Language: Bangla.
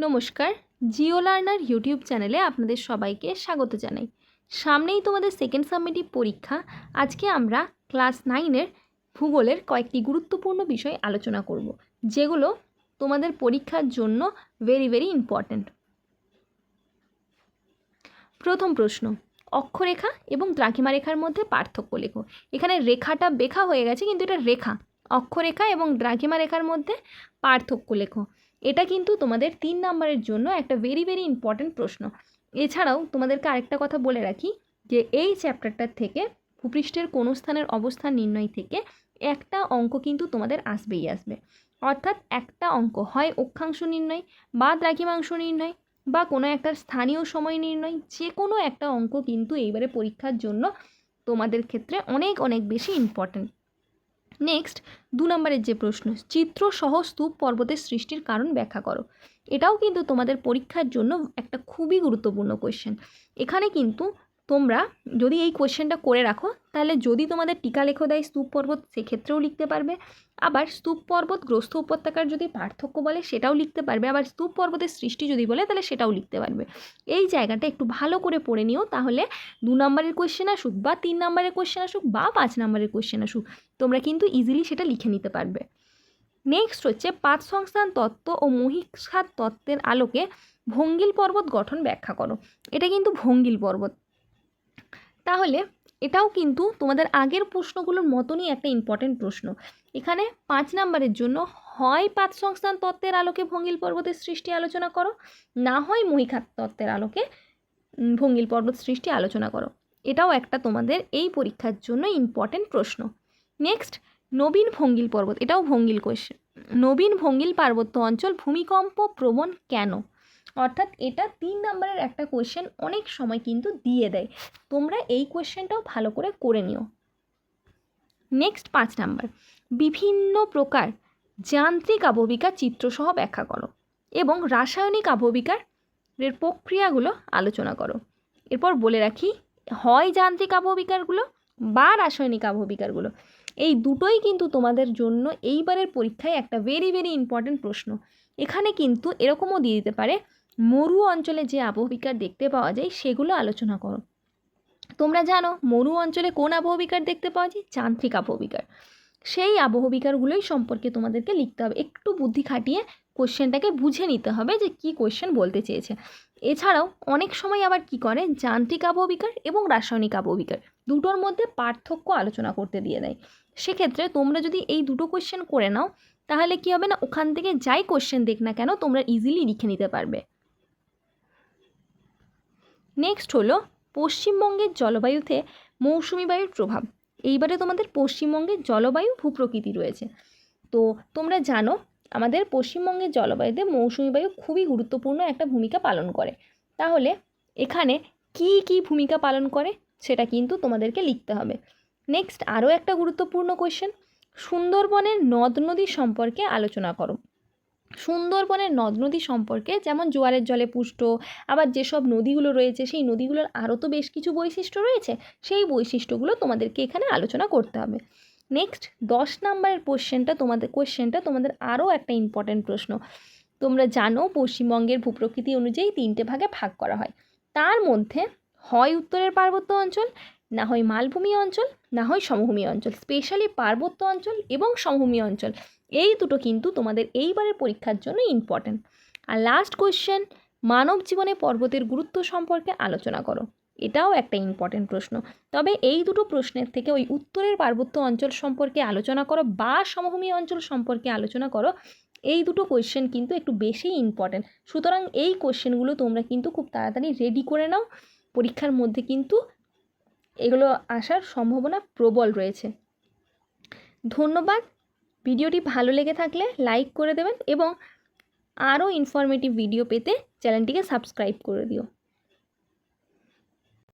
নমস্কার, জিও লার্নার ইউটিউব চ্যানেলে আপনাদের সবাইকে স্বাগত জানাই। সামনেই তোমাদের সেকেন্ড সাবমিটিভ পরীক্ষা। আজকে আমরা ক্লাস 9-এর ভূগোলের কয়েকটি গুরুত্বপূর্ণ বিষয় আলোচনা করব, যেগুলো তোমাদের পরীক্ষার জন্য ভেরি ইম্পর্ট্যান্ট। প্রথম প্রশ্ন, অক্ষরেখা এবং দ্রাঘিমা রেখার মধ্যে পার্থক্য লেখো। এখানে রেখাটা বেখা হয়ে গেছে, কিন্তু এটা রেখা। অক্ষরেখা এবং দ্রাঘিমা রেখার মধ্যে পার্থক্য লেখো। এটা কিন্তু তোমাদের 3 নম্বরের জন্য একটা ভেরি ইম্পর্ট্যান্ট প্রশ্ন। এছাড়াও তোমাদেরকে আরেকটা কথা বলে রাখি যে এই চ্যাপ্টারটার থেকে ভূপৃষ্ঠের কোন স্থানের অবস্থান নির্ণয় থেকে একটা অঙ্ক কিন্তু তোমাদের আসবেই আসবে। অর্থাৎ একটা অঙ্ক হয় অক্ষাংশ নির্ণয় বা দ্রাঘিমাংশ নির্ণয় বা কোনো একটা স্থানীয় সময় নির্ণয়, যে কোনো একটা অঙ্ক কিন্তু এইবারে পরীক্ষার জন্য তোমাদের ক্ষেত্রে অনেক বেশি ইম্পর্ট্যান্ট। নেক্সট 2 নম্বরের যে প্রশ্ন, চিত্র সহ স্তূপ পর্বতের সৃষ্টির কারণ ব্যাখ্যা করো। এটাও কিন্তু তোমাদের পরীক্ষার জন্য একটা খুবই গুরুত্বপূর্ণ কোয়েশ্চেন। এখানে কিন্তু তোমরা যদি এই কোয়েশ্চেনটা করে রাখো, তাহলে যদি তোমাদের টিকালেখ দেয় স্তূপ পর্বত, সেক্ষেত্রেও লিখতে পারবে। আবার স্তূপ পর্বত গ্রস্ত উপত্যকার যদি পার্থক্য বলে সেটাও লিখতে পারবে। আবার স্তূপ পর্বতের সৃষ্টি যদি বলে তাহলে সেটাও লিখতে পারবে। এই জায়গাটা একটু ভালো করে পড়ে নিও, তাহলে 2 নম্বরের কোয়েশ্চেন আসুক বা 3 নম্বরের কোয়েশ্চেন আসুক বা 5 নম্বরের কোয়েশ্চেন আসুক, তোমরা কিন্তু ইজিলি সেটা লিখে নিতে পারবে। নেক্সট হচ্ছে পাঁচ সংস্থান তত্ত্ব ও মহীখাত তত্ত্বের আলোকে ভঙ্গিল পর্বত গঠন ব্যাখ্যা করো। এটা কিন্তু ভঙ্গিল পর্বত। তাহলে এটাও কিন্তু তোমাদের আগের প্রশ্নগুলোর মতনই একটা ইম্পর্টেন্ট প্রশ্ন। এখানে 5 নম্বরের জন্য হয় পাঁচ সংস্থান তত্ত্বের আলোকে ভঙ্গিল পর্বতের সৃষ্টি আলোচনা করো, না হয় মহীখাত তত্ত্বের আলোকে ভঙ্গিল পর্বত সৃষ্টি আলোচনা করো। এটাও একটা তোমাদের এই পরীক্ষার জন্য ইম্পর্টেন্ট প্রশ্ন। নেক্সট, নবীন ভঙ্গিল পর্বত, এটাও ভঙ্গিল কোয়েশ্চেন। নবীন ভঙ্গিল পার্বত্য অঞ্চল ভূমিকম্প প্রবণ কেন? অর্থাৎ এটা 3 নম্বরের একটা কোয়েশ্চেন, অনেক সময় কিন্তু দিয়ে দেয়। তোমরা এই কোয়েশ্চেনটাও ভালো করে নিও। নেক্সট 5 নাম্বার, বিভিন্ন প্রকার যান্ত্রিক আবহবিকার চিত্রসহ ব্যাখ্যা করো এবং রাসায়নিক আবহবিকারের প্রক্রিয়াগুলো আলোচনা করো। এরপর বলে রাখি, হয় যান্ত্রিক আবহবিকারগুলো বা রাসায়নিক আবহবিকারগুলো, এই দুটোই কিন্তু তোমাদের জন্য এইবারের পরীক্ষায় একটা ভেরি ইম্পর্টেন্ট প্রশ্ন। এখানে কিন্তু এরকমও দিয়ে দিতে পারে, মরু অঞ্চলে যে আবহবিকার দেখতে পাওয়া যায় সেগুলো আলোচনা করো। তোমরা জানো মরু অঞ্চলে কোন আবহবিকার দেখতে পাওয়া যায়? যান্ত্রিক আবহবিকার। সেই আবহবিকারগুলোই সম্পর্কে তোমাদেরকে লিখতে হবে। একটু বুদ্ধি খাটিয়ে কোশ্চেনটাকে বুঝে নিতে হবে যে কি কোশ্চেন বলতে চেয়েছে। এছাড়াও অনেক সময় আবার কি করে, যান্ত্রিক আবহবিকার এবং রাসায়নিক আবহবিকার দুটোর মধ্যে পার্থক্য আলোচনা করতে দিয়ে দেয়। সেক্ষেত্রে তোমরা যদি এই দুটো কোশ্চেন করে নাও, তাহলে কি হবে না, ওখান থেকে যাই কোশ্চেন দেখ না কেন তোমরা ইজিলি লিখে নিতে পারবে। নেক্সট হলো পশ্চিমবঙ্গের জলবায়ুতে মৌসুমি বায়ুর প্রভাব। এইবারে তোমাদের পশ্চিমবঙ্গের জলবায়ু ভূপ্রকৃতি রয়েছে। তো তোমরা জানো আমাদের পশ্চিমবঙ্গের জলবায়ুতে মৌসুমি বায়ু খুবই গুরুত্বপূর্ণ একটা ভূমিকা পালন করে। তাহলে এখানে কি ভূমিকা পালন করে সেটা কিন্তু তোমাদেরকে লিখতে হবে। নেক্সট আরও একটা গুরুত্বপূর্ণ কোয়েশ্চেন, সুন্দরবনের নদ নদী সম্পর্কে আলোচনা করো। সুন্দরবনের নদ নদী সম্পর্কে যেমন জোয়ারের জলে পুষ্ট, আবার যেসব নদীগুলো রয়েছে সেই নদীগুলোর আরও তো বেশ কিছু বৈশিষ্ট্য রয়েছে, সেই বৈশিষ্ট্যগুলো তোমাদেরকে এখানে আলোচনা করতে হবে। নেক্সট 10 নম্বরের কোয়েশ্চেনটা তোমাদের আরও একটা ইম্পর্ট্যান্ট প্রশ্ন। তোমরা জানো পশ্চিমবঙ্গের ভূপ্রকৃতি অনুযায়ী 3টে ভাগে ভাগ করা হয়। তার মধ্যে হয় উত্তরের পার্বত্য অঞ্চল, না হয় মালভূমি অঞ্চল, না হয় সমভূমি অঞ্চল। স্পেশালি পার্বত্য অঞ্চল এবং সমভূমি অঞ্চল, এই দুটো কিন্তু তোমাদের এইবারের পরীক্ষার জন্য ইম্পর্ট্যান্ট। আর লাস্ট কোয়েশ্চেন, মানব জীবনে পর্বতের গুরুত্ব সম্পর্কে আলোচনা করো। এটাও একটা ইম্পর্ট্যান্ট প্রশ্ন। তবে এই দুটো প্রশ্নের থেকে ওই উত্তরের পার্বত্য অঞ্চল সম্পর্কে আলোচনা করো বা সমভূমি অঞ্চল সম্পর্কে আলোচনা করো, এই দুটো কোয়েশ্চেন কিন্তু একটু বেশি ইম্পর্ট্যান্ট। সুতরাং এই কোয়েশ্চেনগুলো তোমরা কিন্তু খুব তাড়াতাড়ি রেডি করে নাও। পরীক্ষার মধ্যে কিন্তু এগুলো আসার সম্ভাবনা প্রবল রয়েছে। ধন্যবাদ। ভিডিওটি ভালো লেগে থাকলে লাইক করে দেবেন এবং আরও ইনফরমেটিভ ভিডিও পেতে চ্যানেলটিকে সাবস্ক্রাইব করে দিও।